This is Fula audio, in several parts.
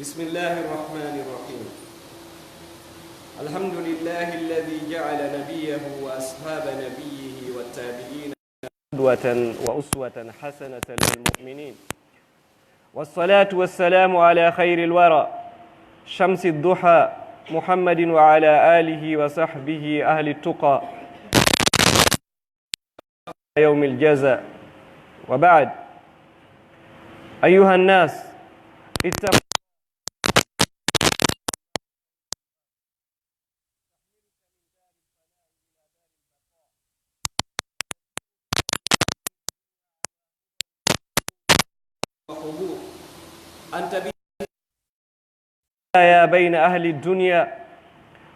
بسم الله الرحمن الرحيم. الحمد لله الذي جعل نبيه وأصحاب نبيه والتابعين قدوة وأسوة حسنة للمؤمنين، والصلاة والسلام على خير الورى شمس الضحى محمد وعلى آله وصحبه أهل التقى يوم الجزاء. وبعد، أيها الناس، اتقوا أنت بين أهل الدنيا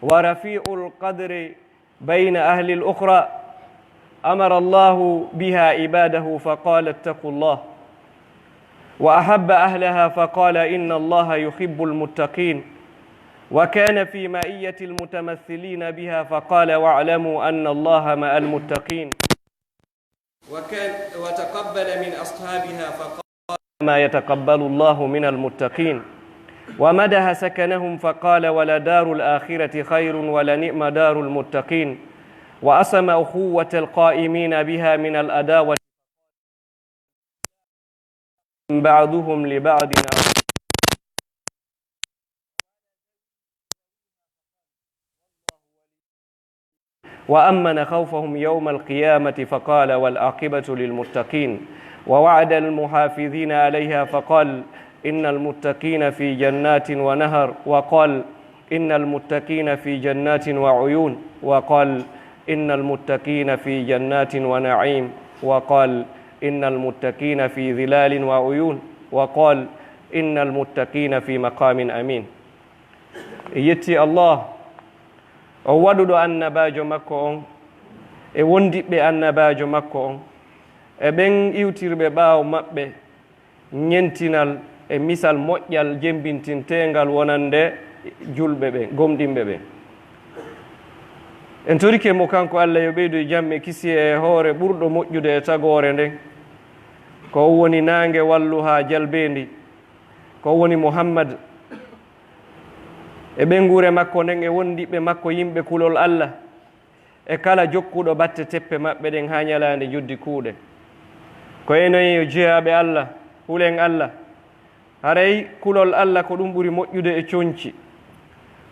ورفيع القدر بين أهل الأخرى. أمر الله بها عباده فقال اتقوا الله، وأحب أهلها فقال إن الله يحب المتقين، وكان في مائية المتمثلين بها فقال واعلموا أن الله مع المتقين، وتقبل من أصحابها فقال ما يتقبل الله من المتقين، ومدح سكنهم فقال ولدار الآخرة خير ولنعم دار المتقين، وأسم أخوة القائمين بها من الأداوة بعضهم لبعض وأمن خوفهم يوم القيامة فقال والعاقبة للمتقين، ووعد المحافظين عليها فقال إن المتقين في جنات ونهر، وقال إن المتقين في جنات وعيون، وقال إن المتقين في جنات ونعيم، وقال إن المتقين في ظلال وعيون، وقال إن المتقين في مقام أمين. يتي الله o waɗuɗo annabajo makko on e wondiɓɓe annabajo makko on e ɓen iwtirɓe ɓaawo maɓɓe ñentinal e misal moƴƴal jembintintengal wonande julɓe ɓen gomɗinɓe ɓen. en torike mo kanko Allah yo ɓeydo jamme kisi e hoore ɓurɗo moƴƴude e tagore nden, ko woni nange wallu ha jalbendi, ko woni Muhammad e ɓengure makko nden e wondiɓe makko yimɓe kulol Allah e kala jokkuɗo batte teppe maɓɓe ɗen ha ñalande juddi kuuɗe. ko enoyi yo jeyaɓe Allah hulen Allah, haray kulol Allah ko ɗum ɓuri moƴƴude e coñci.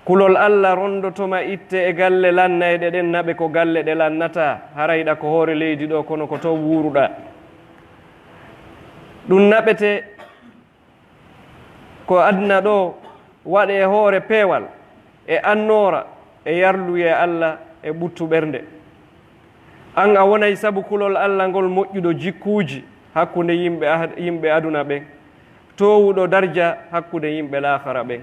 kulol Allah rondotoma itte e galle lannayɗe ɗen naɓe ko galle ɗe lannata, harayɗa ko hoore leydi ɗo kono ko to wuruɗa. ɗum naɓete ko adna ɗo waɗe e hoore peewal e annora e yarluye Allah e ɓuttu ɓernde. an a wonay sabu kulol Allah ngol moƴƴuɗo jikkuuji hakkunde yimɓe aduna ɓen, towuɗo darja hakkunde yimɓe lahara ɓen.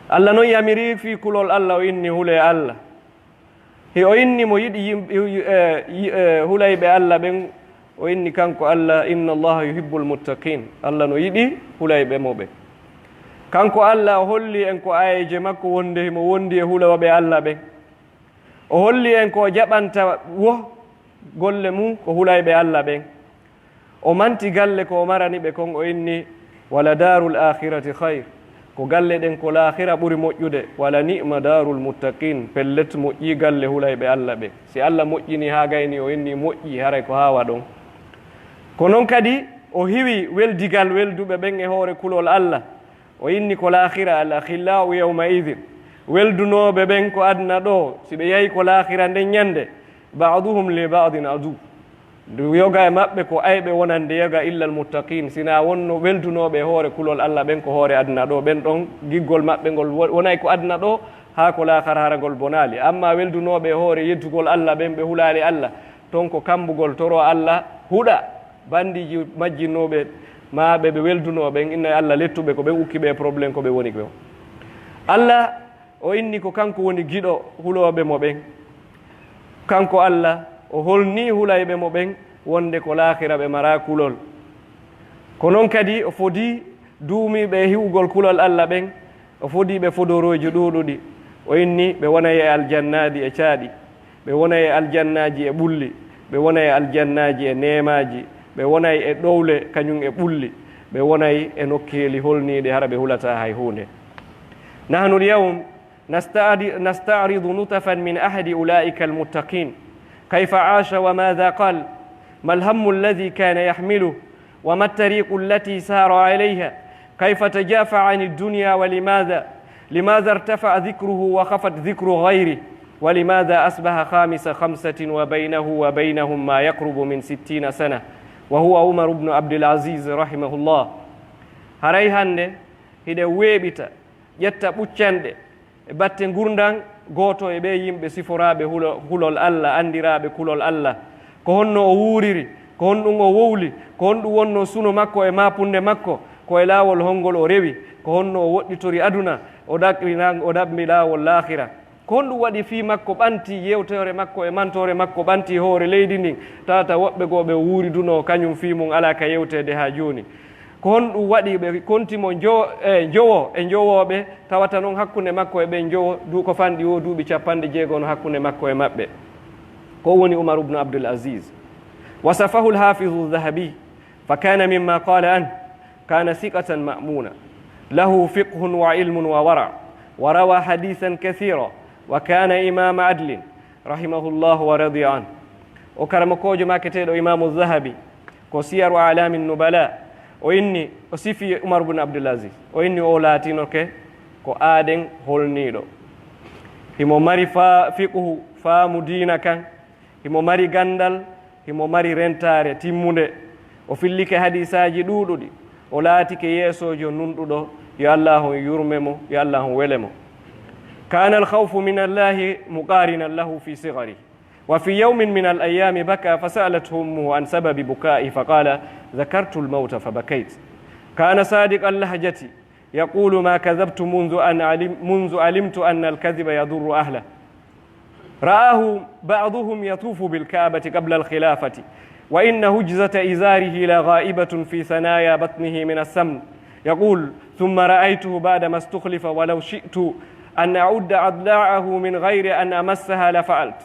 Allah noon yamiri fi kulol Allah o inni hule Allah, he o inni mo yiɗi hulayɓe Allah ɓen o inni kanko Allah inna allaha yuhibbul muttaqin, Allah no yiɗi hulayɓe mo ɓen. kanko Allah o holli en ko ayeje makko wonde mo wondi e huloɓe Allah ɓen, o holli en ko jaɓanta golle mum ko hulayɓe Allah ɓen, o manti galle ko o marani ɓe kon o inni wala darul akhirati khayr, ko galle ɗen ko lahira ɓuri moƴƴude, wala ni'ma darul muttaqin, pellet moƴƴi galle hulayɓe Allah ɓen. si Allah moƴƴini ha gayni o inni moƴƴi haray ko hawa ɗon. ko noon kadi o hiwi weldigal welduɓe ɓen e hoore kulol Allah, o inni ko lahira al akhillau yawma idin, weldunoɓe ɓen ko adna ɗo si ɓe yahi ko lahira nden ñande ba'duhum li ba'din adu, ndu yoga e maɓɓe ko ayɓe wonande yoga illa al muttaqin, sina wonno weldunoɓe e hoore kulol Allah ɓen ko hoore adna ɗo ɓen ɗon giggol maɓɓe ngol wonay ko adna ɗo ha ko lahara hara ngol bonali. amma weldunoɓe e hoore yeddugol Allah ɓen ɓe hulali Allah ton ko kambugol toro Allah huɗa bandiji majjinnoɓe ma ɓe weldunoɓen, inna Allah lettuɓe ko ɓen ukkiɓe probléme ko ɓe woni ɓe. Allah o inni ko kanko woni giɗo huloɓe mo ɓen, kanko Allah o holni hulayɓe mo ɓen wonde ko lahira ɓe mara kulol. ko noon kadi o fodi duumiɓe e hiwgol kulol Allah ɓen, o fodi ɓe fodoroji ɗuɗuɗi, o inni ɓe wonay e aljannaji e caaɗi, ɓe wonay e aljannaji e ɓulli, ɓe wonay e aljannaji e nemaji, ɓe wonay e ɗowle kañum e ɓulli, ɓe wonay e nokkeeli holniɗe hara ɓe hulata hay hunde. nahnu lyawm nasta'ridu nutafan min ahadi ulaika almuttaqin kayfa aasha wa madha qal ma alhammu alladhi kana yahmiluh wa ma attariqu allati sara alayha kayfa tajafa an ad-dunya wa limadha irtafa'a dhikruhu wa khafat dhikru ghayri ولماذا أصبح خامس خمسة وبينه وبينهم ما يقرب من 60 سنة وهو عمر بن عبد العزيز رحمه الله. haray hande hiɗe weeɓita ƴetta ɓuccanɗe e batte gurdang gooto e ɓe yimɓe siforaaɓe hulol Allah, andiraaɓe kulol Allah, ko honno o wuuriri, ko honɗum o wowli, ko honɗum wonno suno makko e mapunde makko, ko e laawol hongol o rewi, ko honno o woɗɗitori aduna, o ɗaɓɓi laawol lahira, ko honɗum waɗi fii makko ɓanti yewtere makko e mantore makko ɓanti hoore leydi ndin, tawata woɓɓe goo ɓe wuuriduno kañum fii mum ala ka yewtede ha jooni. ko honɗum waɗi ɓe kontimo jowo e jowoɓe, tawata noon hakkunde makko e ɓe jowo ko fanɗi o duuɓi 60 hakkunde makko e maɓɓe. ko woni Umar ibn Abdul Aziz. وصفه الحافظ الذهبي فكان مما قال عنه كان ثقة مأمونا له فقه وعلم وورع وروى حديثا كثيرا وكان إمام عدل رحمه الله ورضي عنه. وكرم كوج ما كتير إمام الذهبي كسير أعلام النبلاء وإني وصفي عمر بن عبد العزيز وإني أولاتينو كو آدن هولنيدو himo mari fiqhu faamu diina kan, himo mari gandal, himo mari rentare timmunde, o fillike hadisaji ɗuɗuɗi, o laatike yeesojo nunɗuɗo, yo Allah yurmemo, yo Allah welemo. kana alkhawfu min allahi muqarinan lahu fi sigari وفي يوم من الأيام بكى فسألته أمه عن سبب بكائه فقال ذكرت الموت فبكيت. كان صادق اللهجة يقول ما كذبت منذ علمت أن الكذب يضر أهله. رآه بعضهم يطوف بالكعبة قبل الخلافة وإن هجزة إزاره لغائبة في ثنايا بطنه من السمن. يقول ثم رأيته بعدما استخلف ولو شئت أن أعد أضلاعه من غير أن أمسها لفعلت.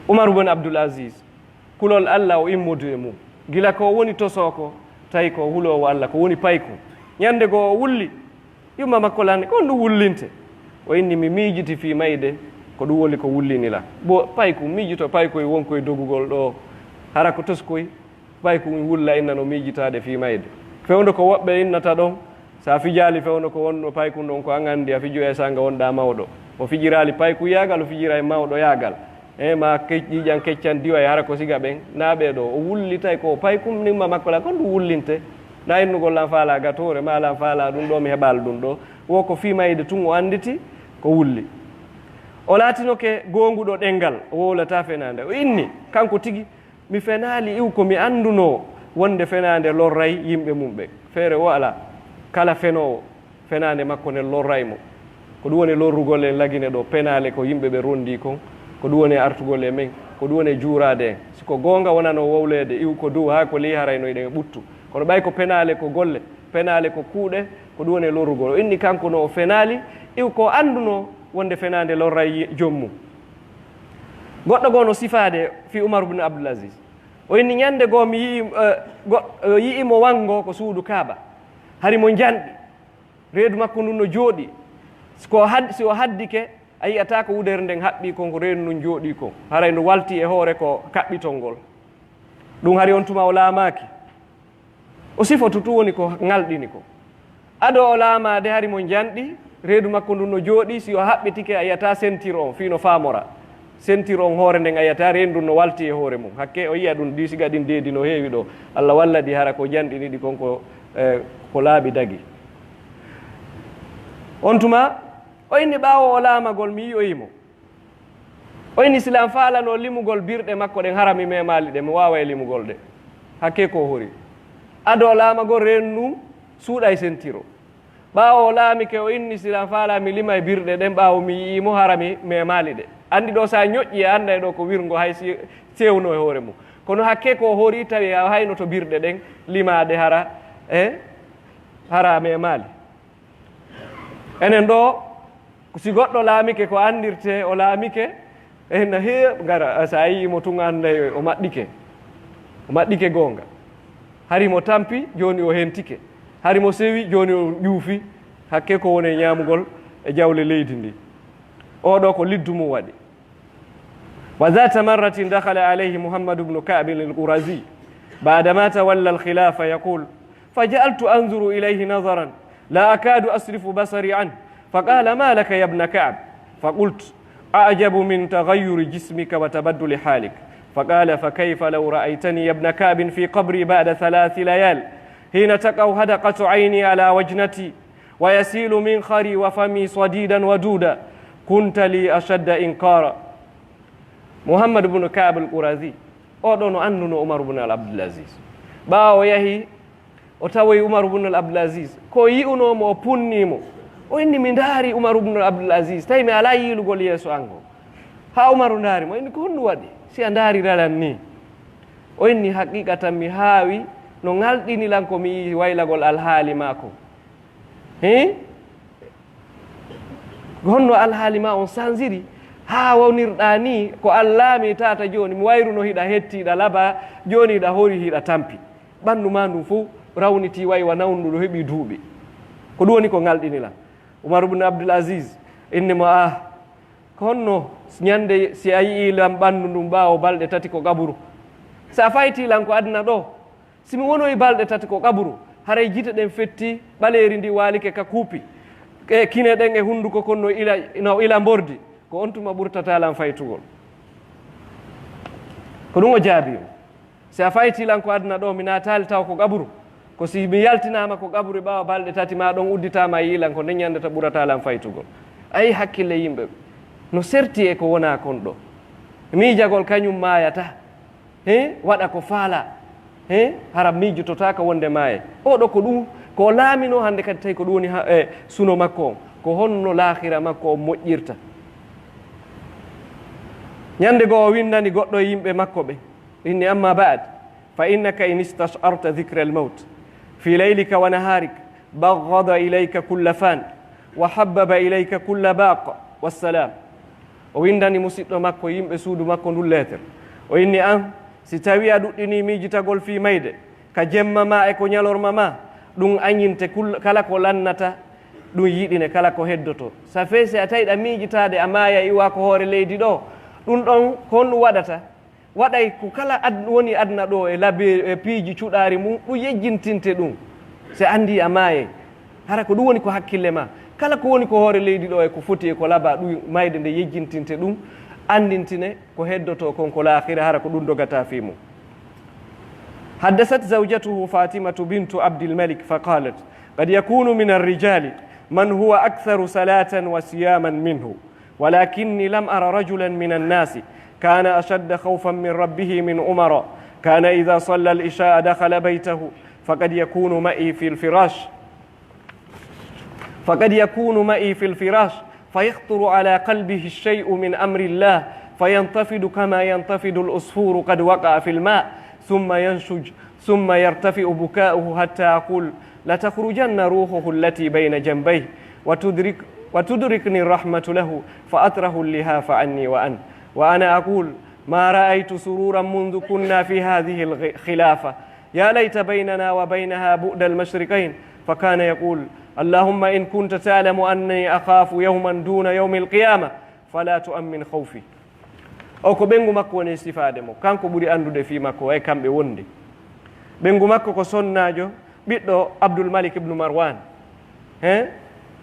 Umar ibn Abdul Aziz kulol Allah o immodu e mum gila ko woni tosoko tawi ko hulowo Allah ko woni payko ñande goo o wulli yumma makko lande ko ndu wullinte o inni mi miijiti fi mayde ko ɗum woni ko wullinila bo payko miijito paykoye wonkoye dogugol ɗo hara ko toskoy payko wulla innano miijitade fi mayde fewndo ko woɓɓe innata ɗon sa fijaali fewndo ko wonno payko ɗon ko an andi a fijo e sanga wonɗa mawɗo o fijirali payko yagal o fijira e mawɗo yagal ma ƴiƴan keccan diwa e hara ko siga ɓen naɓe ɗo o wullitay ko paykum nimma makko la kon ɗum wullinte na innugol lan faala gatore ma lan faala ɗum ɗo mi heɓal ɗum ɗo wo ko fimayde tun o anditi ko wulli. o laatinoke gonguɗo ɗengal o wowlata fenade o inni kanko tigi mi fenali iw ko mi anduno wonde fenade lorray yimɓe mum ɓe feere o ala kala fenowo fenade makko ne lorray mo ko ɗum woni lorrugol en lagine ɗo penale ko yimɓe ɓe rondi kon ko ɗum woni artugol e men ko ɗum woni juurade en siko gonga wonano wowlede iw ko dow ha ko ley harayno eɗen ɓuttu kono ɓay ko penale ko golle penale ko kuuɗe ko ɗum woni lorrugol o inni kanko no o fenali iw ko anduno wonde fenade lorray jommum. goɗɗo goo no sifade fi Umar ibn Abdul Aziz o inni ñande goo mi yi'imo wango ko suudu Kaaba hari mo janɗi reedu makko ndun no jooɗi si o haddike a yiyata ko wudere nden haɓɓi kon ko reenu ndun jooɗi kon haray no walti e hoore ko kaɓɓitol ngol ɗum hari on tuma o laamaki o sifotu tu woni ko ngalɗini ko ado o laamade hari mo janɗi reedu makko ndun no jooɗi si o haɓɓitike a yiyata sentir on fino faamora sentir on hoore nden a yiyata reenu ndun no walti e hoore mum hakke o yiya ɗum disiga ɗin deedi no heewi ɗo Allah walla ɗi hara ko janɗini ɗi konko ko laaɓi dagi. on tuma o inni ɓaawo o laamagol mi yiyoyimo o inni silam faalano limugol birɗe makko ɗen harami memali ɗe mi wawa e limugol ɗe hakke ko hori ado laamagol rennu suuɗa e sentiro ɓaawo o laamike o inni silam faala mi lima e birɗe ɗen ɓaawo mi yiyimo harami memali ɗe andi ɗo sa ñoƴƴi e anda e ɗo ko wirgo hay sewno e hoore mum kono hakke ko hori tawi a hayno to birɗe ɗen limade hara memali. enen ɗo si goɗɗo laamike ko andirte o laamike ena heeɓ gara sa yiyimo tun anda o maɗɗike goonga hari mo tampi joni o hentike hari mo sewi joni o ƴuufi hakke ko woni ñaamugol e jawle leydi ndi oɗo ko liddu mum waɗi. wa dhata marratin dakhala alayhi Muhammad ibn Ka'b al-Qurazi بعدما تولى الخلافة يقول فجعلت أنظر إليه نظرا لا أكاد أصرف بصري عنه فقال ما لك يا ابن كعب فقلت أعجب من تغير جسمك وتبدل حالك. فقال فكيف لو رأيتني يا ابن كعب في قبري بعد 3 ليال حين تقع هدقة عيني على وجنتي ويسيل منخري وفمي صديدا ودودا كنت لي أشد إنكارا. محمد بن كعب القرظي أدون أنن عمر بن عبد العزيز باو يهي وتوي عمر بن عبد العزيز كو يئنو مو punnimo o inni mi ndaari Umar ibn Abdul Aziz tawi mi ala yiilugol yeeso ango ha Umaru ndaari mo inni ko honɗum waɗi si a ndaari ralan ni o inni haqiqa tan mi haawi no ngalɗinilan ko mi yi waylagol alhaali maako honno alhaali ma on sansiri ha wawnirɗa ni ko Allah mi tata joni mi wayruno hiɗa hettiɗa laba joni hiɗa hori hiɗa tampi ɓanndu ma ndum fof rawniti waywa nawnduɗo heɓi duuɓi ko ɗum woni ko ngalɗinilan Umar ibn Abdul Aziz innimo ko honno ñande si a yiilam ɓanndu ndum ɓaawo balɗe 3 ko kaburu so a faytilan ko aduna ɗo simi wonoyi balɗe 3 ko kaburu haray jite ɗen fetti ɓaleeri ndi waalike ka kuupi e kine ɗen e hunnduko kon no ila mbordi ko on tuma ɓurtatalan faytugol ko ɗum o jaabi o si a faytilan ko aduna ɗo mi naatali taw ko kaburu ko si mi yaltinama ko kaburu ɓaawa balɗe 3 ma ɗon udditama yiilan ko nden ñandata ɓuratalan faytugol ayi hakkille yimɓe no serti e ko wona kon ɗo miijagol kañum maayata waɗa ko faala hara miijototaka wonde maaye oɗo ko ɗum ko laamino hannde kadi tawi ko ɗum woni suno makko on ko honno laahira makko on moƴƴirta ñande goo o windani goɗɗo yimɓe makko ɓe inni amma ba'd fa innaka in istash'arta dhikra al-maut fi laylika wa naharik baghada ilayka kulla fan wa habbaba ilayka kulla baq wassalam. o windani musidɗo makko yimɓe suudu makko ndun leetere o inni an si tawi a ɗuɗɗini miijitagol fi mayde ka jemma ma e ko ñalorma ma ɗum añinte kala ko lannata ɗum yiɗine kala ko heddoto sa fe si a tawi ɗa miijitade a maaya iwa ko hoore leydi ɗo ɗum ɗon honɗum waɗata waɗay ko kala woni aduna ɗo e labi e piiji cuɗaari mum ɗum yejjintinte ɗum si anndi a maaye hara ko ɗum woni ko hakkille ma kala ko woni ko hoore leydi ɗo e ko foti e ko laba ɗum mayde nde yejjintinte ɗum andintine ko heddoto kon ko laakhira hara ko ɗum dogata fi mum. حدثت زوجته فاطمة بنت عبد الملك فقالت قد يكون من الرجال من هو أكثر صلاة وصياما منه ولكني لم أرى رجلا من الناس كان أشد خوفا من ربه من عمر كان إذا صلى العشاء دخل بيته فقد يكون معي في الفراش فيخطر على قلبه الشيء من أمر الله فينتفض كما ينتفض العصفور قد وقع في الماء ثم ينشج ثم يرتفع بكاؤه حتى أقول لتخرجن روحه التي بين جنبيه وتدركني الرحمة له فأطره اللهاف عني وأنا أقول ما رأيت سرورا منذ كنا في هذه الخلافة يا ليت بيننا وبينها بؤد المشرقين فكان يقول اللهم إن كنت تعلم أني أخاف يوما دون يوم القيامة فلا تؤمن خوفي o ko ɓengu makko woni sifade mo kanko ɓuri andude fi makko way kamɓe wondi ɓengu makko ko sonnajo ɓiɗɗo Abdul Malik ibn Marwan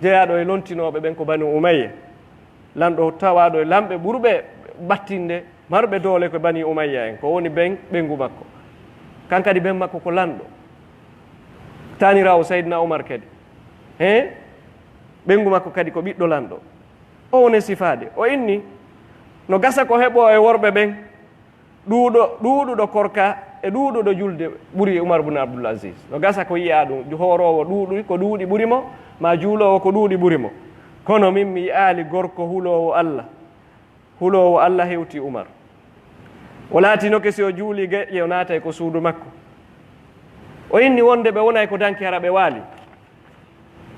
jeyaɗo e lontinoɓe ɓen ko Banu Umayya lanɗo tawaɗo e lamɓe ɓurɓe battinde marɓe doole ko Bani Umayya en ko woni ɓengu makko kankadi ɓen makko ko lanɗo tanirawo Sayyidina Umar kadi ɓengu makko kadi ko ɓiɗɗo lanɗo o woni sifade o inni no gasa ko heɓo e worɓe ɓen ɗuuɗuɗo korka e ɗuuɗuɗo julde ɓuri Umar ibn Abdul Aziz no gasa ko yiya ɗum hoorowo ɗuuɗi ko ɗuuɗi ɓuri mo ma juulowo ko ɗuuɗi ɓuri mo kono min mi yi'aali gorko hulowo Allah hewti Umar o laatinoke si o juuli geƴƴe o naatay ko suudu makko o inni wonde ɓe wonay ko danki hara ɓe waali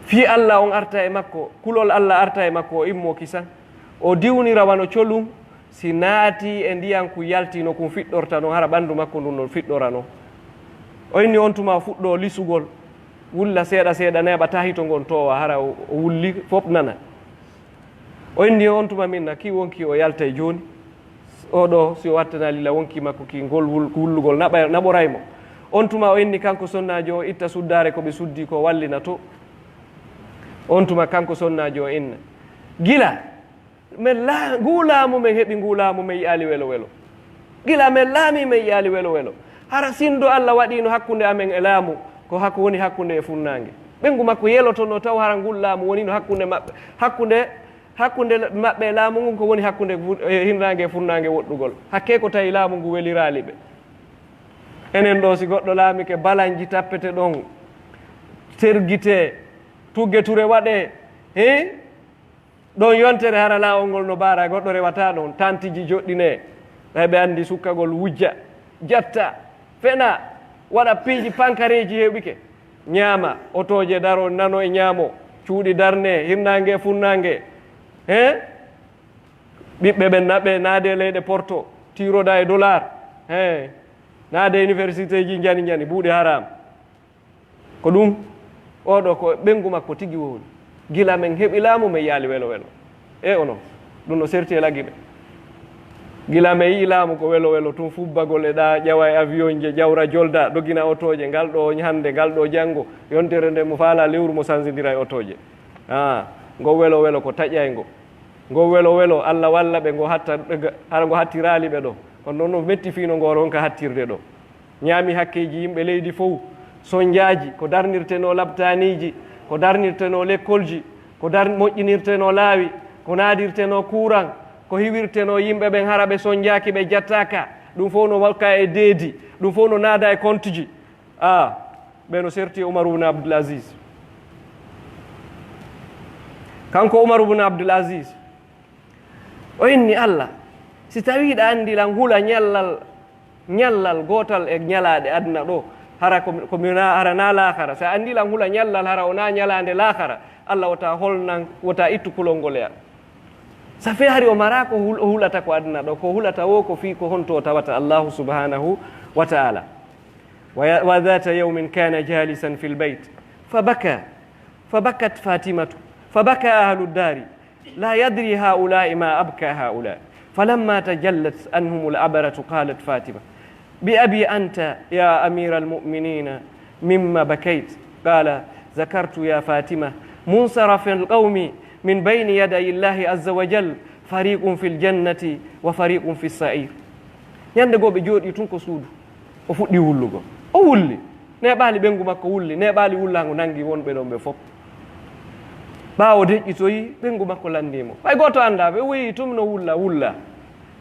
fii Allah on arta e makko kulol Allah arta e makko o immo kisan o diwnira wano colum si naati e ndiyan ko yaltino kum fiɗɗorta no hara ɓanndu makko ndun no fiɗɗorano o inni on tuma fuɗɗo lisugol wulla seeɗa seeɗa neeɓa tahito ngon towa hara o wulli fof nana o inni on tuma minna ki wonki o yalta e jooni oɗo si o wattana lila wonki makko ki ngol wullugol naɓoraymo on tuma o inni kanko sonnajo o itta suddare ko ɓe suddi ko wallina to on tuma kanko sonnajo o inna gila men laamu men heɓi ngulaamu men yiyaali welo welo gila men laami men yiyaali welo welo hara sindo Allah waɗino hakkunde amen e laamu ko woni hakkunde e funnaange ɓengu makko yelotono taw hara ngul laamu wonino hakkunde maɓɓe hakkunde maɓɓe e laamu ngun ko woni hakkunde hinnaange e funnaange woɗɗugol hakke ko tawi laamu ngu weliraali ɓe enen ɗo si goɗɗo laamike balanji tappete ɗon tergite tugge ture waɗe ɗon yontere hara laawol ngol no baara goɗɗo rewata ɗon tantiji joɗɗine ɓe anndi sukkagol wujja jatta fena waɗa piiji pankareji heɓike ñaama otoje daro nano e ñaamo cuuɗi darne hirnaange e funnaange ɓiɓɓe ɓen naɓe naade leyɗe porto tiroɗa e dollar naade université ji jani buuɗe haram ko ɗum oɗo ko ɓengu makko tigi woni gila men heɓi laamu men yaali welo welo onon ɗum no serti e lagi ɓe gila men yii laamu ko welo welo tun fubbagol e ɗa ƴawa e avion je ƴawra jolda dogina otoje ngal ɗo hande ngal ɗo janngo yontere nde mo faala lewru mo sansidira e otoje ngo welo welo ko taƴaygo ngo welo welo Allah walla ɓe hara ngo hattiraali ɓe ɗo kono noon no metti fiino ngo ronka hattirde ɗo ñaami hakkeji yimɓe leydi fof soñjaji ko darnirteno labtaniji ko darnirteno l'école ji ko moƴƴinirteno laawi ko naadirteno courant ko hiwirteno yimɓe ɓen hara ɓe soñjaki ɓe jattaka ɗum fof no wakka e deedi ɗum fof no naada e compte ji ɓe no serti Oumar ibn Abdoul Aziz kanko Oumar ibn Abdoul Aziz o inni Allah si tawiɗa anndi lan hula ñallal gootal e ñalaaɗe aduna ɗo hara hara na laakara so anndi lan hula ñallal hara o na ñalaande laakara Allah wota holnan wota ittu kulol ngol e so fe hari o mara ko o hulata ko aduna ɗo ko hulata wo ko fii ko honto o tawata Allahu subhanahu wa ta'ala wa dhata yawmin kana jalisan fi lbayt fabakat fatimatu fabaka ahlu ddari la yadri haula'i ma abka haula'i فلما تجلت عنهم العبرة قالت فاطمة بأبي أنت يا أمير المؤمنين مما بكيت قال ذكرت يا فاطمة منصرف القوم من بين يدي الله عز وجل فريق في الجنة وفريق في السعير ñande go ɓe jooɗi tun ko suudu o fuɗɗi wullugo o wulli neɓaali ɓengu makko wulli neɓaali wullago nangi wonɓe ɗon ɓe fof ɓaawo deƴƴitoyi ɓengu makko landimo ɓay goto annda ɓe woyi tum no wulla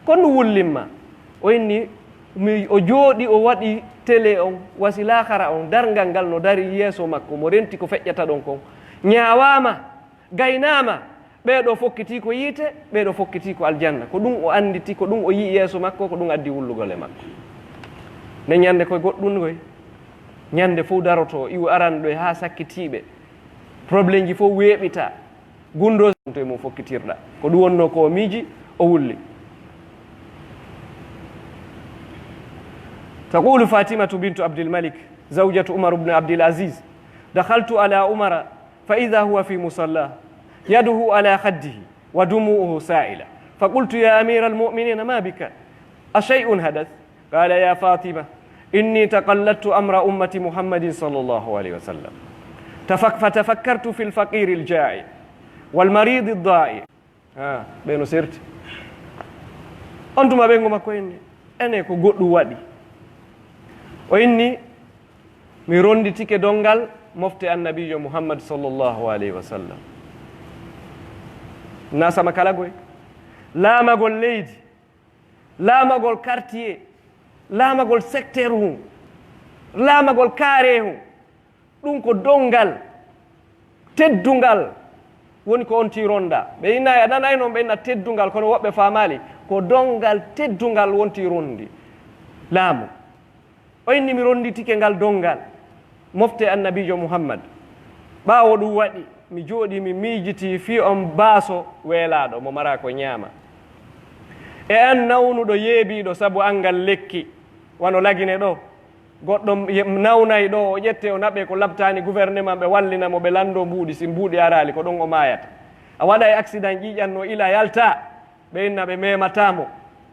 kono no wullimma o inni o jooɗi o waɗi télé on wasi laakara on dargal ngal no dari yeeso makko mo renti ko feƴƴata ɗon kon ñaawama gaynama ɓeeɗo fokkiti ko yiite ɓeeɗo fokkiti ko aljanna ko ɗum o anditi ko ɗum o yii yeeso makko ko ɗum addi wullugol e makko ne ñande koye goɗɗum koy ñande fof daroto iwo aranɗo e ha sakkitiɓe probléme ji fof weeɓita gundo to e mum fokkitirɗa ko ɗum wonno ko miiji o wulli تقول فاطمة بنت عبد الملك زوجة عمر بن عبد العزيز دخلت على عمر فإذا هو في مصلاه يده على خده ودموعه سائلة فقلت يا أمير المؤمنين ما بك أشيء حدث قال يا فاطمة إني تقلدت أمر أمة محمد صلى الله عليه وسلم فتفكرت في الفقير الجائع والمريض الضائع بينو سيرت أنتم بينكم أكويني أنا كو قدو وادي o inni mi ronditike dongal mofte annabijo Muhammad sallllahu alayhi wa sallam nasama kala goy laamagol leydi laamagol quartier laamagol secteur hum laamagol kaare hum ɗum ko dongal teddungal woni ko on tironda ɓe inna a nanay noon ɓe inna teddungal kono woɓɓe faamali ko dongal teddungal wonti rondi laamu o inni mi ronditike ngal dongal mofte annabijo Muhammad ɓaawo ɗum waɗi mi jooɗi mi miijiti fi on baaso weelaaɗo mo mara ko ñaama e an nawnuɗo yeebiiɗo sabu angal lekki wano lagine ɗo goɗɗo nawnay ɗo o ƴette o naɓe ko labtaani gouvernement ɓe wallinamo ɓe lando mbuuɗi si mbuuɗi araali ko ɗon o maayata a waɗa e accident ƴiƴatno ila yalta ɓe inna ɓe mematamo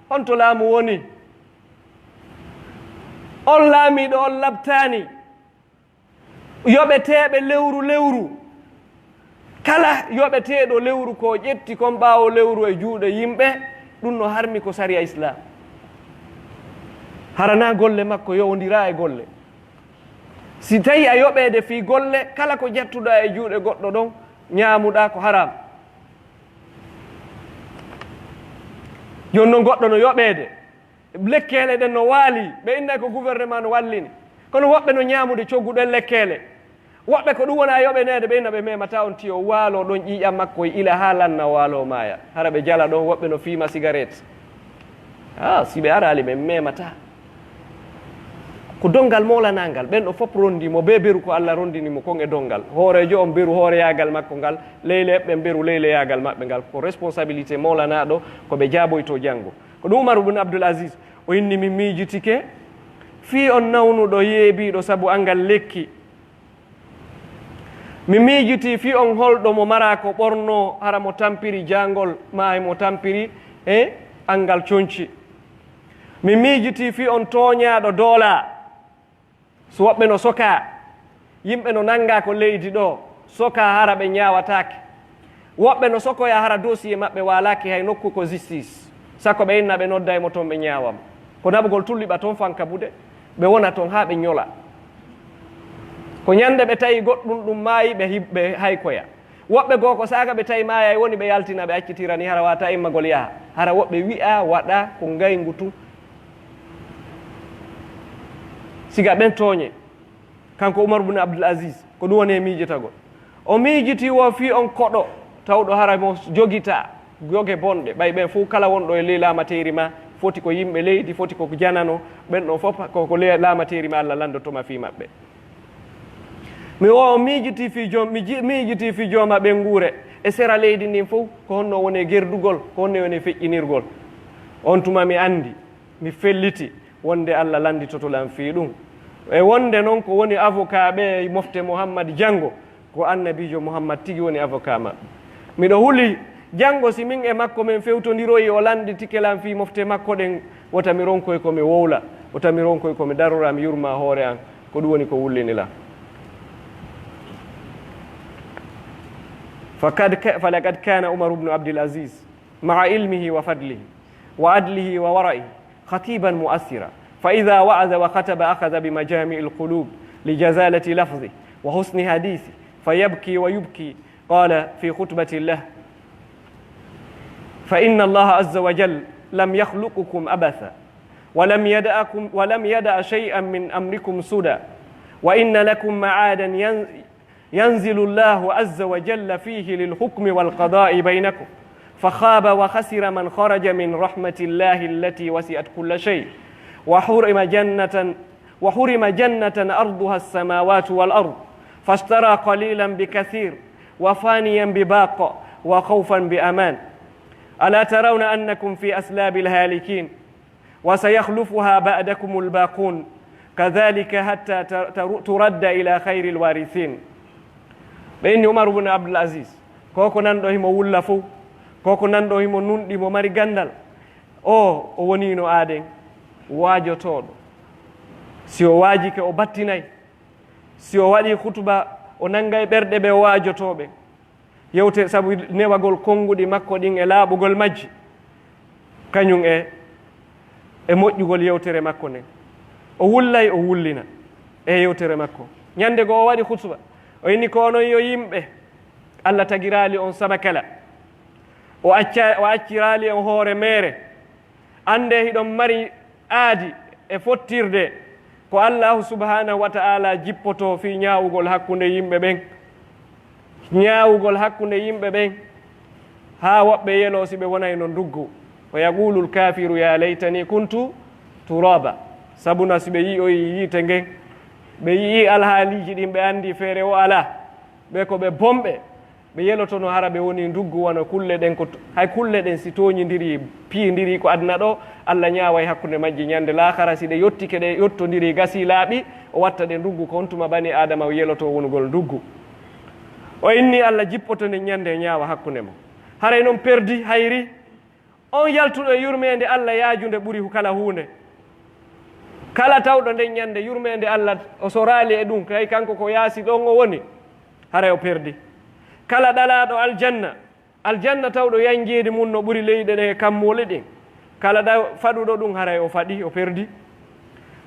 honto laamu woni on laamiɗo on labtaani yoɓeteɓe lewru kala yoɓeteɗo lewru ko ƴetti kon ɓaawo lewru e juuɗe yimɓe ɗum no harmi ko saria islam harana golle makko yowdira e golle si tawi a yoɓede fi golle kala ko jettuɗa e juuɗe goɗɗo ɗon ñaamuɗa ko haram joni noon goɗɗo no yoɓede lekkele ɗen no waali ɓe inna ko gouvernement no wallini kono woɓɓe no ñaamude cogguɗen lekkele woɓɓe ko ɗum wona yoɓenede ɓe inna ɓe memata on tiyo waalo ɗon ƴiƴam makko e ila ha lanna waalo maaya hara ɓe jala ɗon woɓɓe no fiima cigarette si ɓe arali ɓe memata ko dongal molanangal ɓen ɗo fof rondimo be beru ko Allah rondinimo kon e dongal hoorejo on beru hooreyagal makko ngal leyle ɓe beru leyleyagal maɓɓe ngal ko responsabilité molanaɗo ko ɓe jaaboyto janggo ko ɗum Umar ibn Abdul Aziz o inni min miijitike fi on nawnuɗo yeebiɗo saabu angal lekki mi miijiti fi on holɗo mo mara ko ɓorno hara mo tampiri jangol ma mo tampiri e angal conci mi miijiti fi on tooñaɗo doola so woɓɓe no soka yimɓe no nanga ko leydi ɗo soka hara ɓe ñawatake woɓɓe no sokoya hara dossier maɓɓe walaki hay nokku ko justice sakko ɓe inna ɓe nodda e mo toon ɓe ñawam ko naɓugol tulliɓa toon fanka bude ɓe wona toon ha ɓe ñola ko ñande ɓe tawi goɗɗum ɗum maayi ɓe hiɓɓe haykoya woɓɓe goo ko saaga ɓe tawi maaya e woni ɓe yaltina ɓe accitirani hara wata immagol yaha hara woɓɓe wi'a waɗa ko ngaygu tu siga ɓen tooñe kanko Umar ibn Abdul Aziz ko ɗum woni e miijitagol o miijiti wo fi on koɗo tawɗo hara mo jogita joge bonɗe ɓay ɓen fof kala wonɗo e ley laamateri ma foti ko yimɓe leydi foti koko janano ɓen ɗon fof koko ley laamateri ma Allah landotoma fi maɓɓe mi o miijiti fi miijiti fi jooma ɓen nguure e sera leydi ndin fof ko honno woni gerdugol ko honno woni feƴƴinirgol on tuma mi andi mi felliti wonde Allah landitotolan fi ɗum e wonde noon ko woni avocat ɓe mofte Mouhammad Jango ko annabijo Mouhammad tigi woni avocat maɓɓe miɗo huli Jango si min e makko min fewtodiroyi o landitikelan fi mofte makko ɗen wota mi ronkoye komi wowla wota mi ronkoye komi darora mi yurma hoore an ko ɗum woni ko wullinila فلقد كان عمر بن عبد العزيز مع علمه وفضله وعدله وورعه خطيبا مؤثرا فإذا وعظ وخطب أخذ بمجامع القلوب لجزالة لفظه وحسن حديثه فيبكي ويبكي قال في خطبة له فإن الله عز وجل لم يخلقكم أبثا ولم يدع شيئا من أمركم سدى وإن لكم معادا ينزل الله عز وجل فيه للحكم والقضاء بينكم فخاب وخسر من خرج من رحمة الله التي وسعت كل شيء وحرم جنة أرضها السماوات والأرض فاشترى قليلا بكثير وفانيا بباق وخوفا بأمان ألا ترون أنكم في أسلاب الهالكين وسيخلفها بعدكم الباقون كذلك حتى ترد إلى خير الوارثين ɓeyni Umar ibn Abdul Aziz koko nanɗo himo wulla fof koko nanɗo himo nunɗi mo mari gandal o wonino aaden waajotoɗo si o waajike o battinayi si o waɗi hutuba o nangay ɓerɗe ɓe waajotoɓe yewte sabu newagol konnguɗi makko ɗin e laaɓugol majji kañum e moƴƴugol yewtere makko nden o wullay o wullina e yewtere makko ñande goo o waɗi hutuba o inni ko onon yo yimɓe Allah tagirali on sabakala o accirali on hoore meere ande hiɗon mari aadi e fottirde ko Allahu subhanahu wa ta'ala jippoto fi ñaawugol hakkunde yimɓe ɓen ñaawugol hakkunde yimɓe ɓen haa woɓɓe yelo si ɓe wonay no nduggu wa yaqulu lkafiru ya laytani kuntu turaba sabuna si ɓe yi o yiite ngen ɓe yii alhaaliji ɗin ɓe anndi feere o ala ɓe ko ɓe bomɓe ɓe yelotono hara ɓe woni nduggu wona kulle ɗen ko hay kulle ɗen si toñidiri piyidiri ko aduna ɗo Allah ñaaway hakkunde majji ñande laakara si ɗe yottike ɗe yottodiri gasi laaɓi o watta ɗe nduggu ko hontuma bani adama o yeloto wonugol nduggu o inni Allah jippoto nde ñande ñaawa hakkunde mo haray noon perdi hayri on yaltuɗo e yurmede Allah yaajunde ɓuri kala hunde kala tawɗo nden ñande yurmede Allah o soraali e ɗum kay kanko ko yaasi ɗon o woni haray o perdi kala ɗalaɗo aljanna tawɗo yangeede mum no ɓuri leyɗe ɗe kammole ɗin, kala faɗuɗo ɗum haray o faɗi o perdi.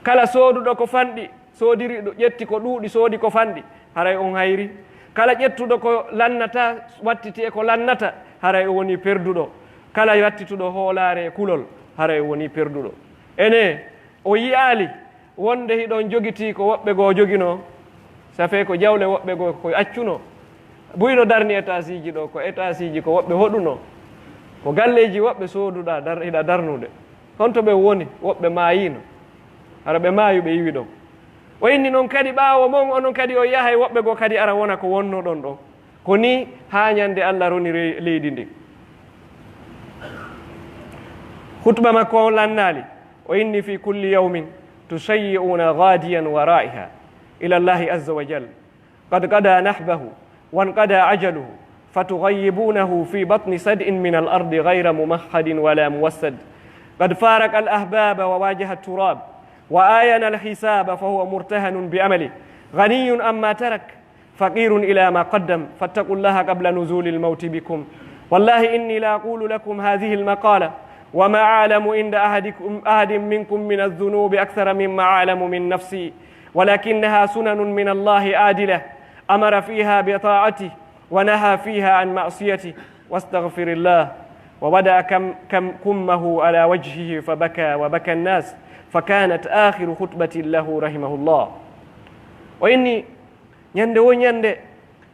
kala sooduɗo ko fanɗi soodiri ɗo ƴetti ko ɗuuɗi soodi ko fanɗi haray on hayri. kala ƴettuɗo ko lannata wattiti e ko lannata haray o woni perduɗo. kala wattituɗo hoolaare e kulol haray o woni perduɗo. ene o yiyaali wonde hiɗon jogiti ko woɓɓe goo jogino, safe ko jawle woɓɓe goo ko accuno. buyno darni étage ji ɗo ko étage ji ko woɓɓe hoɗuno, ko galleji woɓɓe sooduɗa hiɗa darnude. honto ɓe woni? woɓɓe maayino, hara ɓe maayu ɓe yiwi ɗon. o inni noon kadi ɓaawo mon onon kadi o yahay woɓɓe goo kadi ara wona ko wonno ɗon ɗon. ko ni haa ñande Allah roni leydi ndi. khutba makko on lannaali o inni fi kulli yawmin tusayyi'una ghadiyan wara'iha ila Allahi azza wa jal qad qada nahbahu وانقضى عجله فتغيبونه في بطن سدء من الأرض غير ممهد ولا موسد قد فارق الأحباب وواجه التراب وآين الحساب فهو مرتهن بأمله غني أما ترك فقير إلى ما قدم فاتقوا الله قبل نزول الموت بكم والله إني لا أقول لكم هذه المقالة وما أعلم عند أحد منكم من الذنوب أكثر مما أعلم من نفسي ولكنها سنن من الله عادلة أمر فيها بطاعته ونهى فيها عن معصيته واستغفر الله وبدأ كمه على وجهه فبكى وبكى الناس فكانت آخر خطبة له رحمه الله. وإني ñande wo ñande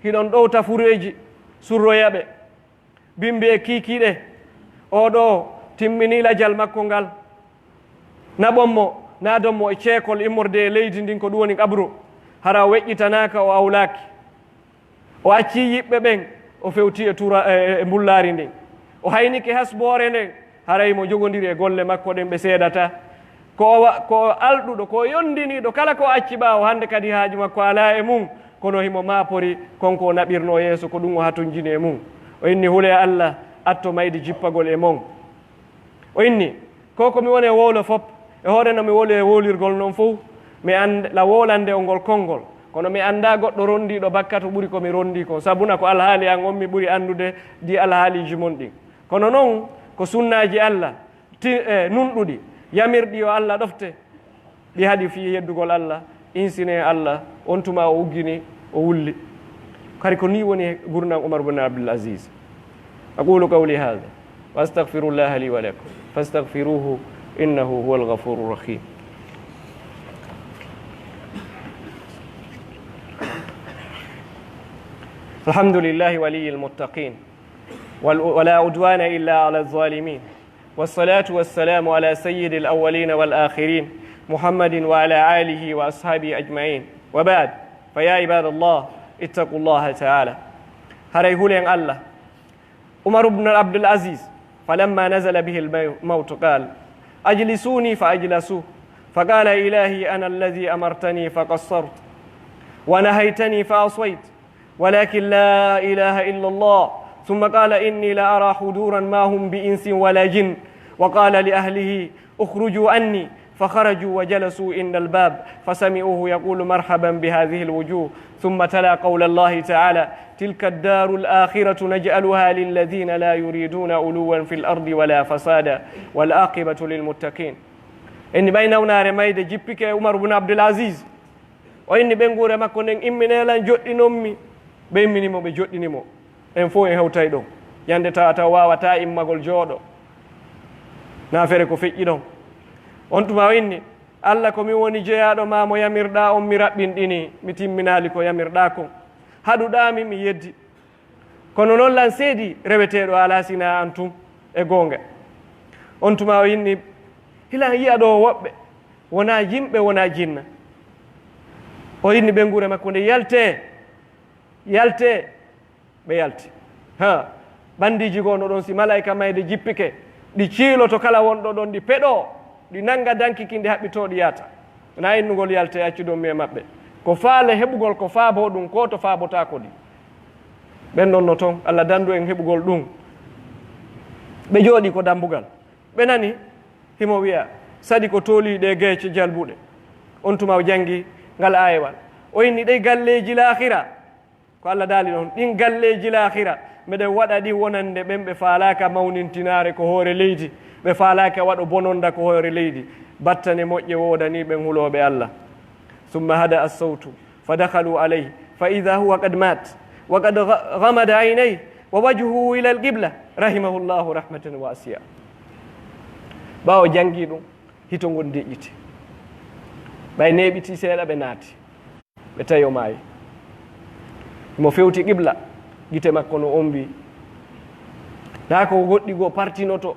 hiɗon ɗowta fureji surroyaɓe bimbe kikiɗe oɗo timmini lajal makko ngal naɓonmo naadonmo e ceekol immorde e leydi ndin ko ɗum woni qabru hara o weƴƴitanaka o awlaki o acci yiɓɓe ɓen o fewti e tura e mbullari ndin o haynike hasboore nden haray mo jogodiri e golle makko ɗen ɓe seedata ko alɗuɗo ko yondiniɗo kala ko acci ɓaawo hande kadi haaju makko ala e mum kono himo maapori konko o naɓirno yeeso ko ɗum o hatonjini e mum. o inni hule Allah atto mayde jippagol e mon. o inni ko komi woni e wowlo fop e hoore no mi woli e wolirgol noon fof mi la wolande o ngol konngol kono mi annda goɗɗo rondiɗo bakka to ɓuri komi rondi ko sabuna ko alhaali an on mi ɓuri anndude di alhaaliji mon ɗin. kono noon ko sunnaji Allah nunɗuɗi yamirɗi yo Allah ɗofte ɗi haɗi fi yeddugol Allah insine Allah on tuma o uggini o wulli kadi ko ni woni gurdam Umar bin Abdul Aziz. aqulu qawli hadha wa astaghfirullaha li wa lakum fastaghfiruhu innahu huwal ghafurur rahim. الحمد لله ولي المتقين ولا عدوان إلا على الظالمين والصلاة والسلام على سيد الأولين والآخرين محمد وعلى آله وأصحابه أجمعين وبعد فيا عباد الله اتقوا الله تعالى. هريه لين الله عمر بن عبد العزيز فلما نزل به الموت قال أجلسوني فأجلسوه فقال إلهي أنا الذي أمرتني فقصرت ونهيتني فأصيت ولكن لا إله إلا الله ثم قال إني لأرى حضورا ما هم بإنس ولا جن وقال لأهله اخرجوا عني فخرجوا وجلسوا عند الباب فسمعوه يقول مرحبا بهذه الوجوه ثم تلا قول الله تعالى تلك الدار الآخرة نجعلها للذين لا يريدون علوا في الأرض ولا فسادا والعاقبة للمتقين. إني بيننا رميد جيبك عمر بن عبد العزيز وإني بنقول ما كنا إمنا لن جؤنمي بيمنيمو بجؤنمو en fof en hewtay ɗon yande tawa wawata immagol jooɗo nafere ko feƴƴi ɗon on tuma inni Allah komi woni jeyaɗo ma mo yamirɗa on mi raɓɓinɗini mi timminali ko yamirɗa kon haɗuɗami mi yeddi kono noon lan seedi reweteɗo ala sina an tum e gonga. on tuma o inni hilan yiya ɗo woɓɓe wona yimɓe wona jinna o inni ɓe guure makko nde yalte ɓe yalti ha bandiji gono ɗon si malaika mayde jippike ɗi ciiloto kala wonɗo ɗon ɗi peɗo ɗi nanga dankiki ndi haɓɓitoɗi yata na innugol yalte accuɗon mi e maɓɓe ko faale heɓugol ko faabo ɗum ko to faabotako ɗi ɓen ɗon no toon Allah dandu en heɓugol ɗum ɓe jooɗi ko dambugal ɓe nani himo wiya sadi ko tooliɗe geece jalbuɗe on tuma o jangi ngal ayewal o inni ɗey galleji lahira ko Allah daali ɗon ɗin galleji lahira meɗen waɗa ɗi wonande ɓen ɓe faalaka mawnintinare ko hoore leydi ɓe faalaka waɗo bononda ko hoore leydi battane moƴƴe wodani ɓen huloɓe Allah summa hada assawtu fa dakhalu alayhi fa ida huwa qad mat wa qad ghamada aynayhi wa wajhuhu ila alqibla rahimahullahu rahmatan wasi'a ɓawo jangi ɗum hito ngon deƴƴiti ɓay neɓiti seeɗa ɓe naati ɓe tawi o maayi mo fewti qibla gite makko no ombi nda ko goɗɗi goo partinoto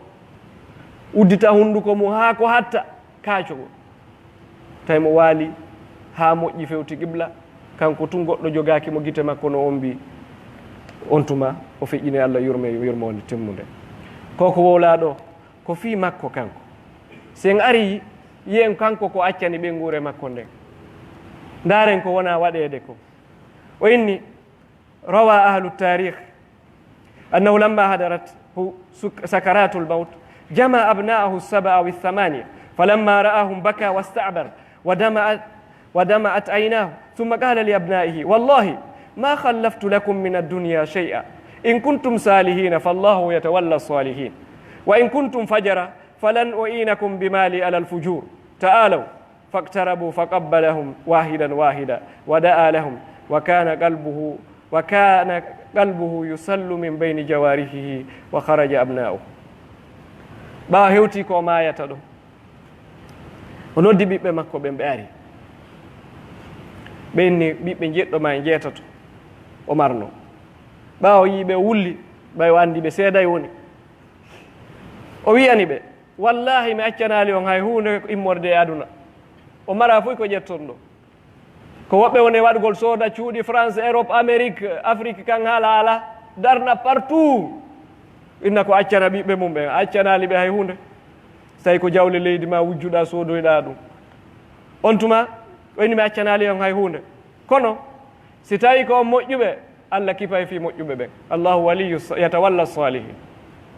uddita hunnduko mum haa ko hatta kaacogo tawi mo waali haa moƴƴi fewti qibla kanko tun goɗɗo jogaaki mo gite makko no ombi on tuma o feƴƴini Allah yurmode temmude koko wowlaaɗo ko fii makko kanko sen ari yiyen kanko ko accani ɓenguure makko nden ndaren ko wona waɗede ko o inni rawa ahlu tarikh annahu lamma hadarat sakaratul maut jama abna'ahu as-sab'a aw ath-thamaniya falamma ra'ahum baka wasta'bar ودمعت عيناه ثم قال لأبنائه والله ما خلفت لكم من الدنيا شيئا إن كنتم صالحين فالله يتولى الصالحين وإن كنتم فجرا فلن أعينكم بمالي على الفجور تعالوا فاقتربوا فقبلهم واحدا واحدا ودعا لهم وكان قلبه يسل من بين جوارحه وخرج أبناؤه با هewti ko mayata ɗo o noddi ɓiɓɓe makko ɓen ɓe ari ɓenni ɓiɓɓe jeɗɗo ma e jeetato o marno ɓawo yiɓe wulli ɓay o andi ɓe seeday woni o wiyani ɓe wallahi mi accanali on hay hunde immorde e aduna o mara foy ko ƴetton ɗo ko woɓɓe woni waɗgol sooda cuuɗi France Europe Amérique Afrique kan haala ala darna partout inna ko accana ɓiɓɓe mum ɓen accanali ɓe hay hunde so tawi ko jawle leydi ma wujjuɗa soodoyɗa ɗum on tuma o inni mi accanali on hay hunde kono si tawi ko moƴƴuɓe Allah kipa e fi moƴƴuɓe ɓen allahu waliyu yatawalla salihin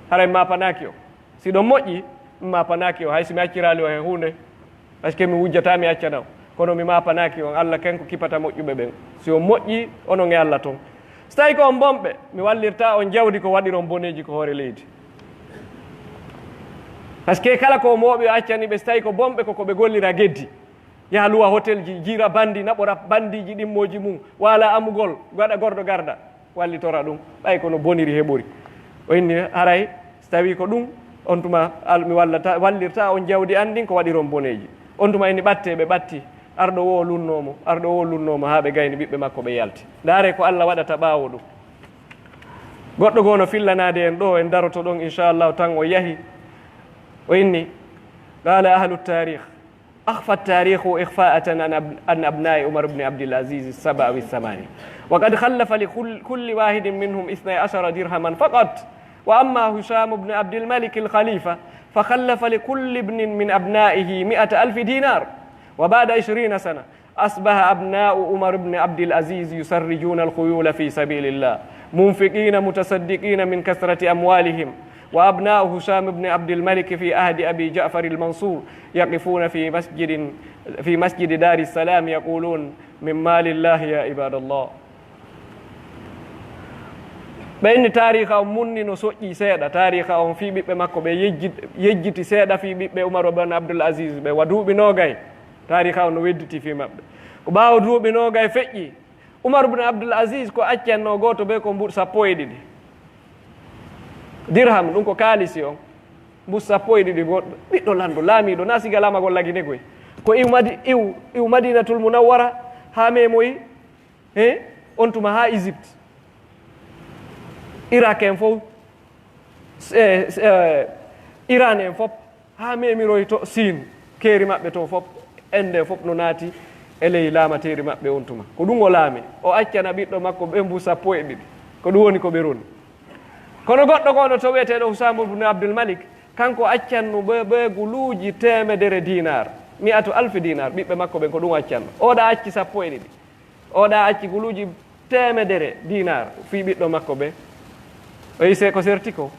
haray mapanaki o si ɗo moƴƴi mi mapanaki o hay si mi accirali o he hunde par ce que mi wujjata mi accana o kono mi mapanaki on Allah kenko kipata moƴƴuɓe ɓen si o moƴƴi onon e Allah toon so tawi ko on bonɓe mi wallirta on jawdi ko waɗiron boneji ko hoore leydi par ce que kala ko mooɓe o accani ɓe so tawi ko bonɓe koko ɓe gollira geddi yaha luwa hôtel ji jira bandi naɓora bandiji ɗimmoji mum wala amugol waɗa gorɗo garda wallitora ɗum ɓay kono boniri heɓori o inni haray so tawi ko ɗum on tuma mi wallirta on jawdi andin ko waɗiron boneji on tuma inni ɓatte ɓe ɓatti arɗo wo lunnomo ha ɓe gayni ɓiɓɓe makko ɓe yalti ndaare ko Allah waɗata ɓaawo ɗum goɗɗo goo no fillanade en ɗo en daroto ɗon inchallahu tan o yahi o inni qala ahlu tarikh أخفى التاريخ إخفاءة عن أبناء عمر بن عبد العزيز السبع والثمانية وقد خلف لكل واحد منهم 12 درهما فقط وأما هشام بن عبد الملك الخليفة فخلف لكل ابن من أبنائه 100,000 دينار وبعد 20 سنة أصبح أبناء عمر بن عبد العزيز يسرجون الخيول في سبيل الله منفقين متصدقين من كثرة أموالهم وأبناء هشام بن عبد الملك في عهد أبي جعفر المنصور يقفون في مسجد دار السلام يقولون من مال الله يا عباد الله بين تاريخ مني نسوي سيدا تاريخ في بيت مكة يجتي سيدا في بيت عمر بن عبد العزيز ودو بنوغاي تاريخ نودتي في مبد وباو دو بنوغاي فجي عمر بن عبد العزيز كو أتيان نوغوتو بيكو مبور سابويدي dirham ɗum ko kaalisi on mbus sappo e ɗiɗi goɗɗo ɓiɗɗo lanndo laamiiɗo na siga laamagol lagine koy ko iw madinatul munawwara haa memoyi on tuma haa égypte irak en fof iran en fof haa memiroy to sin keeri maɓɓe to fof ende fof no naati e ley laamateeri maɓɓe on tuma ko ɗum o laami o accana ɓiɗɗo makko ɓe mbus sappo e ɗiɗi ko ɗum woni ko ɓe roni kono goɗɗo gono to wiyeteɗo Husam ibn Abdul Malik kanko accanno ɓe guluuji 100 dinar 100,000 dinar ɓiɓɓe makko ɓen ko ɗum accanno oɗa acci sappo e ɗiɗi oɗa acci guluuji 100 dinar fi ɓiɗɗo makko ɓe o yise ko serti ko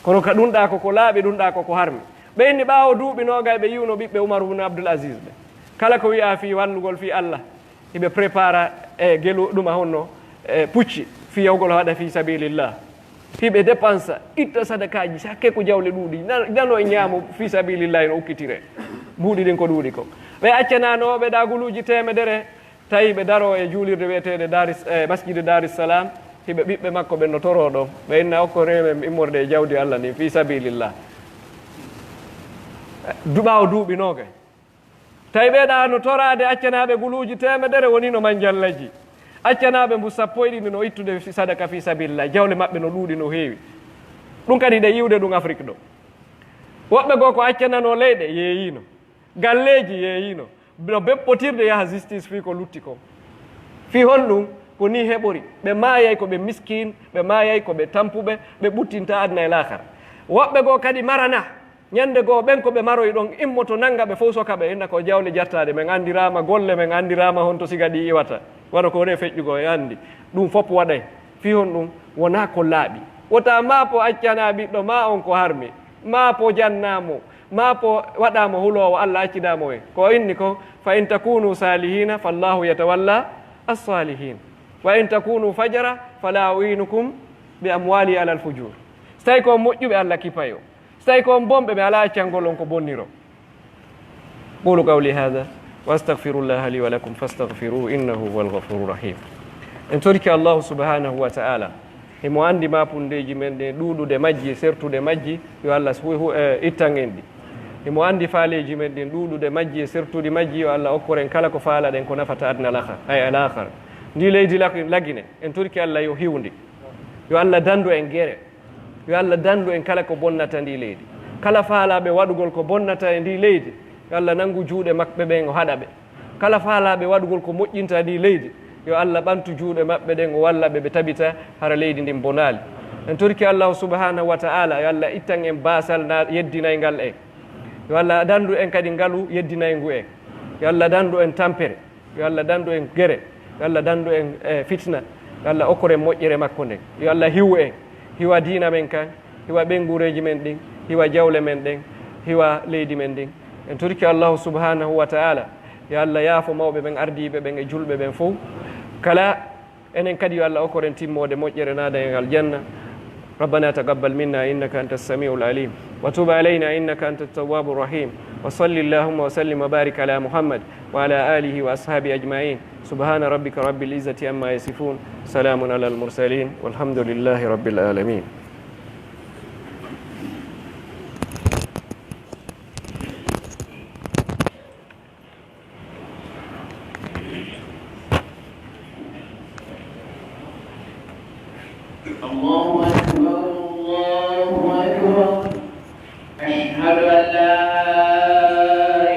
kono ka ɗumɗa koko laaɓi ɗumɗa koko harmi ɓe inni ɓaawo duuɓi nogay ɓe yiwno ɓiɓɓe Umar ibn Abdul Aziz ɓe kala ko wiya fi wallugol fi Allah hiɓe prépara e gelu ɗuma honno pucci fiyawgol haɗa fi sabilillah hiɓe dépensa itta sadakaji sakke ko jawle ɗuuɗi nano e ñaamo fi sabilillahi no ukkitire buuɗi ɗin ko ɗuuɗi ko ɓe accananoɓe ɗaguluji temedere tawi ɓe daro e juulirde wiyetede masjide darissalam hiɓe ɓiɓɓe makko ɓe no toro ɗo ɓe inna okko remen immorde e jawdi allah ni fi sabilillah ɓaawo duuɓi noga tawi ɓeeɗa no torade accanaɓe guluji temedere woni no manjallaji accanaɓe mbu sappo e ɗiɗi no ittude sadaka fi sabilillah jawle maɓɓe no ɗuuɗi no heewi ɗum kadi ɗe yiwde ɗum afrique ɗo woɓɓe goo ko accanano leyɗe yeeyino galleji yeeyino no beppotirde yaha justice fi ko lutti ko fi honɗum ko ni heɓori ɓe maayay ko ɓe miskine ɓe maayay ko ɓe tampuɓe ɓe ɓuttinta adna e lahara woɓɓe goo kadi marana ñande goo ɓen ko ɓe maroy ɗon immoto nanga ɓe fof soka ɓe inna ko jawle jattade min andirama golle min andirama honto siga ɗi iwata waɗa ko re feƴƴugo e andi ɗum fof waɗay fi hon ɗum wona ko laaɓi wota ma po accana ɓiɗɗo ma on ko harmi ma po jannamo ma po waɗamo hulowo allah accidamo e ko inni ko fa in takunu salihina fallahu yatawalla assalihin wa in takunu fajara fala uinukum bi amwali ala alfujur so tawi ko moƴƴuɓe allah kipayo so tawi ko bomɓe ɓe ala accangol on ko bonniro qulu qawli hada wa astahfirullaha li wa lakum fastahfiruhu innahu huwa alghafuru rahim en torki allahu subhanahu wa ta'ala emo andi mapundeji men ɗe ɗuɗude majji e sertude majji yo allah ittan en ɗi emo andi faaleji men ɗin ɗuɗude majji e sertude majji yo allah okkoren kala ko faalaɗen ko nafata adna alahara ndi leydi lagine en torki allah yo hiwndi yo allah dandu en guere yo allah dandu en kala ko bonnata ndi leydi kala faalaɓe waɗugol ko bonnata e ndi leydi yo allah nanngu juuɗe maɓɓe ɓen o haɗa ɓe kala faalaɓe waɗugol ko moƴƴinta ndi leydi yo allah ɓantu juuɗe maɓɓe ɗen o walla ɓe ɓe tabita hara leydi ndin bonali en torki allahu subhanahu wa ta'ala yo allah ittan en basal yeddinaygal en yo allah dandu en kadi ngalu yeddinaygu en yo allah dandu en tampere yo allah dandu en guere yo allah dandu en fitna yo allah okkoren moƴƴere makko nden yo allah hiw en hiwa diina men kan hiwa ɓengureji men ɗin hiwa jawle men ɗen hiwa leydi men ɗin en torki allahu subhanahu wa ta'ala yo allah yaafo mawɓe ɓen ardiɓe ɓen e julɓe ɓen fof kala enen kadi yo allah okkoren timmode moƴƴere naada en aljanna ربنا تقبل منا إنك أنت السميع العليم وتب علينا إنك أنت التواب الرحيم وصل اللهم وسلم وبارك على محمد وعلى آله وأصحابه أجمعين سبحان ربك رب العزة عما يصفون سلام على المرسلين والحمد لله رب العالمين الله أكبر الله أكبر أشهد أن لا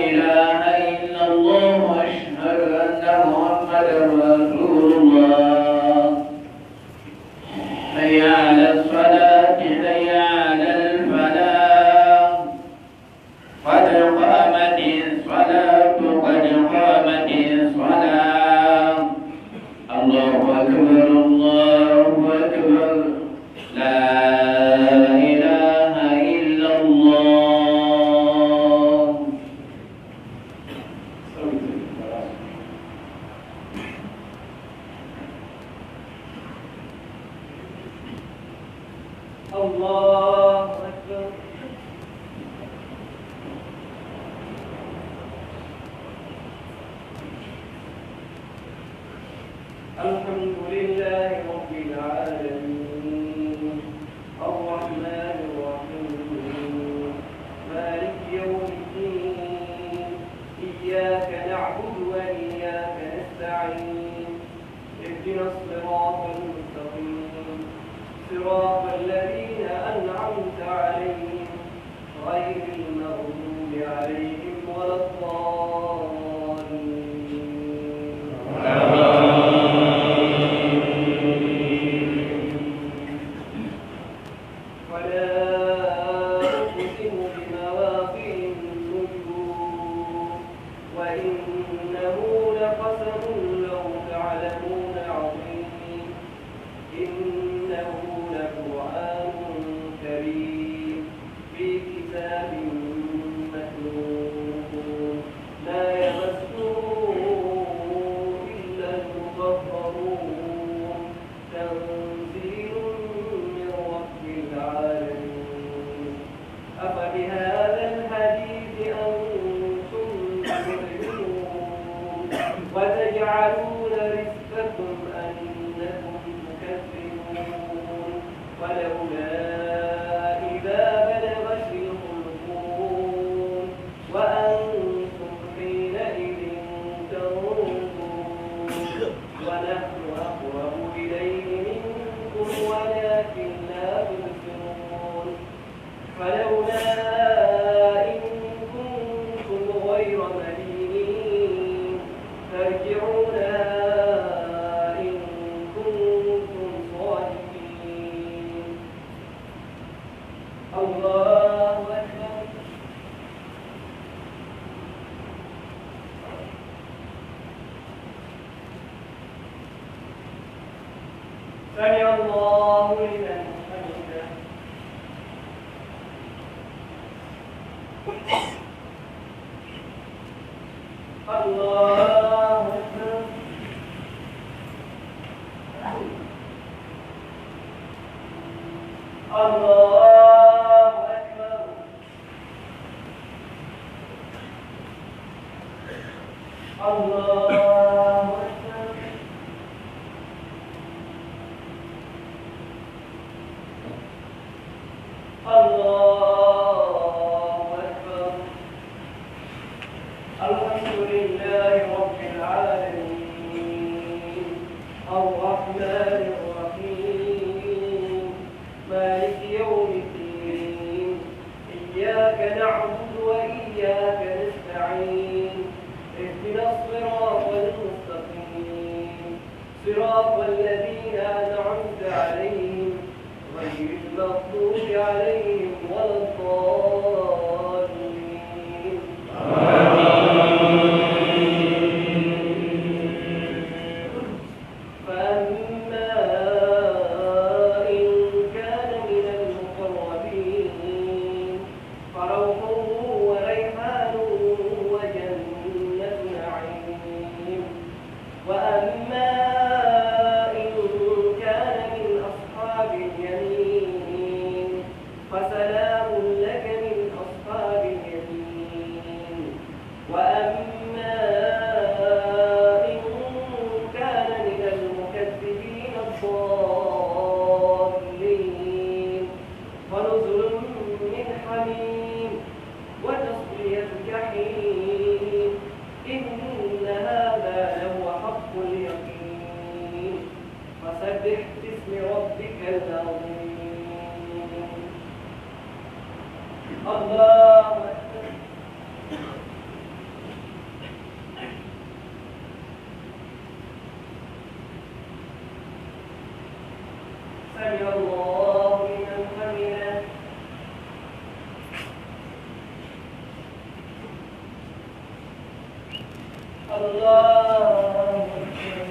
إله إلا الله وأشهد أن محمدا رسول الله حي على الصلاة حي على الفلاح قد قامت الصلاة قد قامت الصلاة الله أكبر الله أكبر لا إله إلا الله الله أكبر الحمد لله رب العالمين الرحمن الرحيم مالك يوم الدين إياك نعبد وإياك نستعين اهدنا الصراط المستقيم صراط الذين أنعمت عليهم غير المغضوب عليهم ولا سمع الله لمن حمده. الله أكبر. الله أكبر. الله أكبر. الله أكبر. الحمد لله رب العالمين الرحمن الرحيم مالك يوم الدين إياك نعبد وإياك نستعين اهدنا الصراط المستقيم صراط الذين أنعمت عليهم غير المغضوب عليهم ولا الضالين. فأما إن كان من المقربين فروح وريحان وجنة نعيم. وأما إن كان من أصحاب اليمين فسلام لك من أصحاب اليمين. وأما إن كان من المكذبين الضالين فنزل من حميم وتصلية جحيم. إن هذا لهو حق اليقين. فسبح باسم ربك العظيم. الله أكبر. سمع الله لمن حمده. الله أكبر.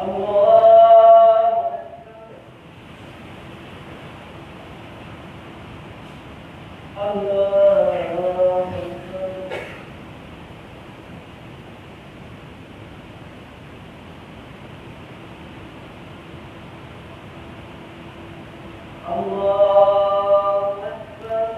الله أكبر. الله أكبر. الله أكبر.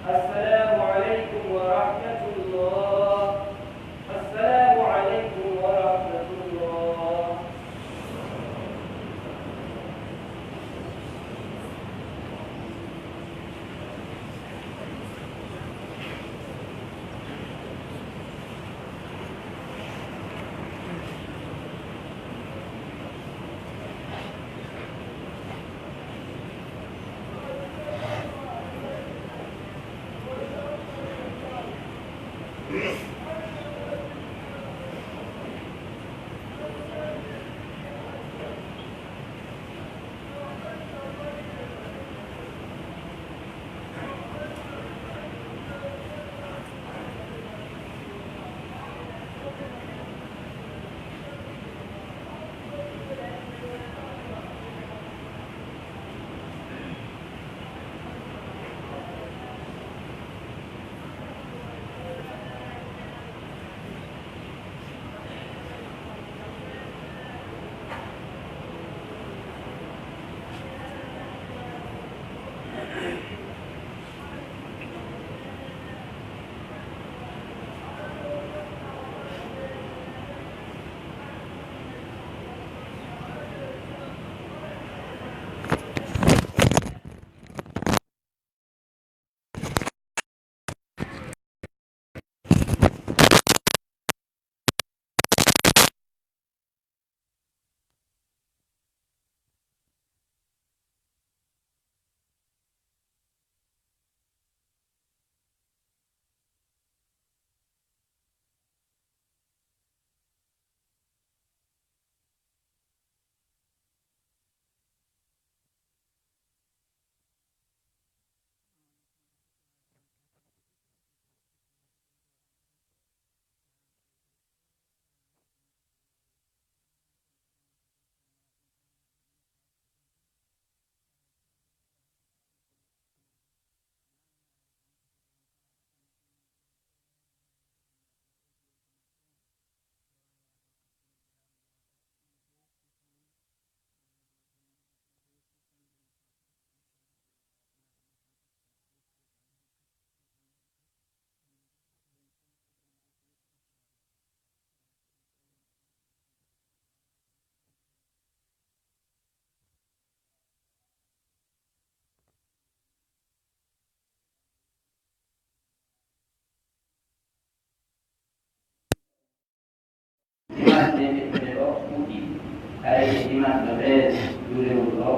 السلام عليكم ورحمة الله. السلام عليكم ورحمة الله. nde ɓe ɗo fuɗɗi hay dimanche le 13 du lewru ɗo